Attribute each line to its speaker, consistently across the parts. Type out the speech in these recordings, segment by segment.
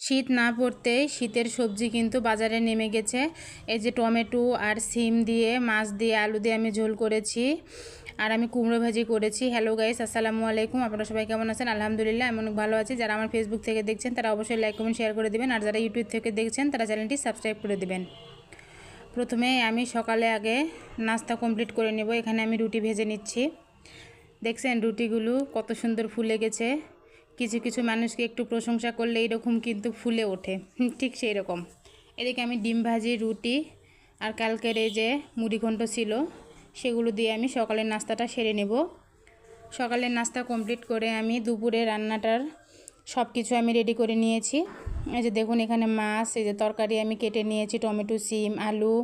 Speaker 1: শীত না পড়তেই শীতের সবজি কিন্তু বাজারে নেমে গেছে। এই যে টমেটো আর সিম দিয়ে, মাছ দিয়ে, আলু দিয়ে আমি ঝোল করেছি, আর আমি কুমড়ো ভাজি করেছি। হ্যালো গাইস, আসসালামু আলাইকুম। আপনারা সবাই কেমন আছেন? আলহামদুলিল্লাহ, আমি অনেক ভালো আছি। যারা আমার ফেসবুক থেকে দেখছেন তারা অবশ্যই লাইক কমেন্ট শেয়ার করে দেবেন, আর যারা ইউটিউব থেকে দেখছেন তারা চ্যানেলটি সাবস্ক্রাইব করে দেবেন। প্রথমে আমি সকালে আগে নাস্তা কমপ্লিট করে নেব। এখানে আমি রুটি ভেজে নিচ্ছি। দেখছেন রুটিগুলো কত সুন্দর ফুলে গেছে। কিছু কিছু মানুষকে একটু প্রশংসা করলে এরকম কিন্তু ফুলে ওঠে, ঠিক সেই রকম। এদিকে আমি ডিম ভাজি, রুটি আর কালকের এই যে মুড়িঘণ্ট ছিল সেগুলো দিয়ে আমি সকালের নাস্তাটা সেরে নেব। সকালের নাস্তা কমপ্লিট করে আমি দুপুরে রান্নাটার সব কিছু আমি রেডি করে নিয়েছি। এই যে দেখুন এখানে মাছ, এই যে তরকারি আমি কেটে নিয়েছি, টমেটো, সিম, আলু,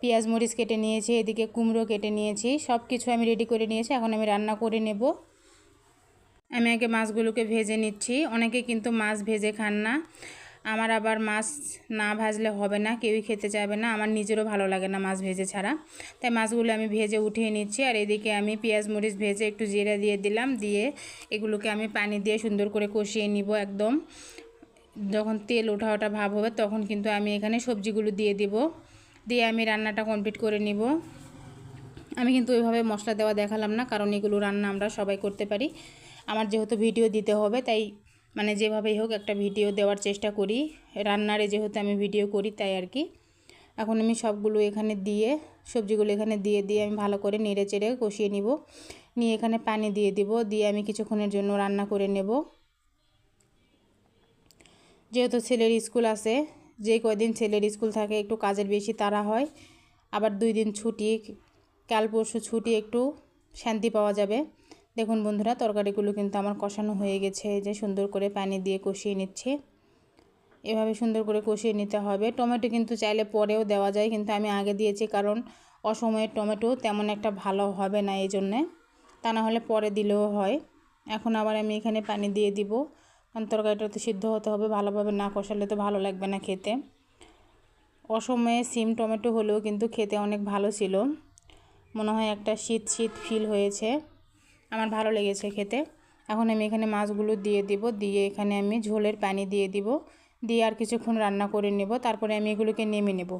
Speaker 1: পেঁয়াজ, মরিচ কেটে নিয়েছি, এদিকে কুমড়ো কেটে নিয়েছি, সব কিছু আমি রেডি করে নিয়েছি। এখন আমি রান্না করে নেব। আমি আগে মাছগুলোকে ভেজে নিচ্ছি। অনেকে কিন্তু মাছ ভেজে খান না, আমার আবার মাছ না ভাজলে হবে না, কেউই খেতে চাইবে না, আমার নিজেরও ভালো লাগে না মাছ ভেজে ছাড়া। তাই মাছগুলো আমি ভেজে উঠিয়ে নিচ্ছি। আর এদিকে আমি পেঁয়াজ মরিচ ভেজে একটু জিরা দিয়ে দিলাম, দিয়ে এগুলোকে আমি পানি দিয়ে সুন্দর করে কষিয়ে নিব। একদম যখন তেল ওঠা ওঠা ভাব হবে তখন কিন্তু আমি এখানে সবজিগুলো দিয়ে দিব, দিয়ে আমি রান্নাটা কমপ্লিট করে নিব। আমি কিন্তু ওইভাবে মশলা দেওয়া দেখালাম না, কারণ এগুলো রান্না আমরা সবাই করতে পারি। আমার যেহেতু ভিডিও দিতে হবে তাই মানে যেভাবেই হোক একটা ভিডিও দেওয়ার চেষ্টা করি, রান্নারে যেহেতু আমি ভিডিও করি তাই আর কি। এখন আমি সবগুলো এখানে দিয়ে, সবজিগুলো এখানে দিয়ে আমি ভালো করে নেড়ে চেড়ে কষিয়ে নিব। নিয়ে এখানে পানি দিয়ে দিব, দিয়ে আমি কিছুক্ষণের জন্য রান্না করে নেব। যেহেতু ছেলের স্কুল আছে, যে কয়দিন ছেলের স্কুল থাকে একটু কাজের বেশি তাড়া হয়, আবার 2 দিন ছুটি, কাল পরশু ছুটি, একটু শান্তি পাওয়া যাবে। দেখুন বন্ধুরা তরকারিগুলো কিন্তু আমার কষানো হয়ে গেছে। এই যে সুন্দর করে পানি দিয়ে কষিয়ে নিচ্ছি। এভাবে সুন্দর করে কষিয়ে নিতে হবে। টমেটো কিন্তু চাইলে পরেও দেওয়া যায়, কিন্তু আমি আগে দিয়েছি কারণ অসময়ে টমেটো তেমন একটা ভালো হবে না, এই জন্যে। তা না হলে পরে দিলেও হয়। এখন আবার আমি এখানে পানি দিয়ে দিব, কারণ তরকারিটা তো সিদ্ধ হতে হবে, ভালোভাবে না কষালে তো ভালো লাগবে না খেতে। অসময়ে সিম টমেটো হলেও কিন্তু খেতে অনেক ভালো ছিল, মনে হয় একটা শীত শীত ফিল হয়েছে, আমার ভালো লেগেছে খেতে। এখন আমি এখানে মাছগুলো দিয়ে দিব, দিয়ে এখানে আমি ঝোলের পানি দিয়ে দিব, দিয়ে আর কিছুক্ষণ রান্না করে নেব, তারপরে আমি এগুলোকে নেমে নেব।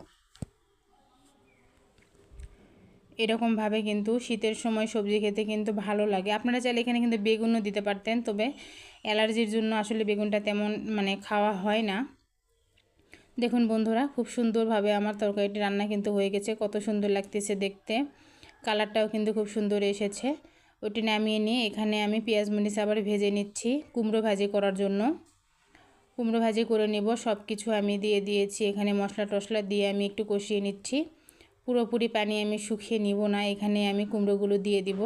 Speaker 1: এরকমভাবে কিন্তু শীতের সময় সবজি খেতে কিন্তু ভালো লাগে। আপনারা চাইলে এখানে কিন্তু বেগুনও দিতে পারতেন, তবে অ্যালার্জির জন্য আসলে বেগুনটা তেমন মানে খাওয়া হয় না। দেখুন বন্ধুরা খুব সুন্দরভাবে আমার তরকারিটি রান্না কিন্তু হয়ে গেছে, কত সুন্দর লাগতেছে দেখতে, কালারটাও কিন্তু খুব সুন্দর এসেছে। ওটি নামিয়ে নিয়ে এখানে আমি পেঁয়াজ মরিচ আবার ভেজে নিচ্ছি কুমড়ো ভাজি করার জন্য। কুমড়ো ভাজি করে নেব, সব কিছু আমি দিয়ে দিয়েছি। এখানে মশলা টশলা দিয়ে আমি একটু কষিয়ে নিচ্ছি, পুরোপুরি পানি আমি শুকিয়ে নিব না। এখানে আমি কুমড়োগুলো দিয়ে দিব,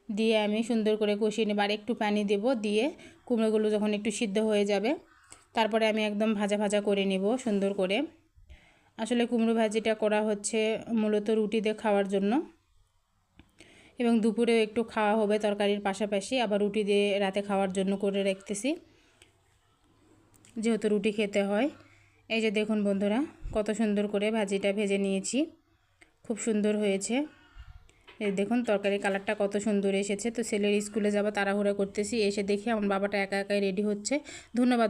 Speaker 1: দিয়ে আমি সুন্দর করে কষিয়ে নেব, আর একটু পানি দেব, দিয়ে কুমড়োগুলো যখন একটু সিদ্ধ হয়ে যাবে তারপরে আমি একদম ভাজা ভাজা করে নেব সুন্দর করে। আসলে কুমড়ো ভাজিটা করা হচ্ছে মূলত রুটি দিয়ে খাওয়ার জন্য, এবং দুপুরেও একটু খাওয়া হবে তরকারির পাশাপাশি, আবার রুটি দিয়ে রাতে খাওয়ার জন্য করে রাখতেছি, যেহেতু রুটি খেতে হয়। এই যে দেখুন বন্ধুরা কত সুন্দর করে ভাজিটা ভেজে নিয়েছি, খুব সুন্দর হয়েছে। এই দেখুন তরকারি কালারটা কত সুন্দর এসেছে। তো ছেলের স্কুলে যাব তাড়াহুড়া করতেছি, এসে দেখি আমার বাবাটা একা একাই রেডি হচ্ছে। ধন্যবাদ।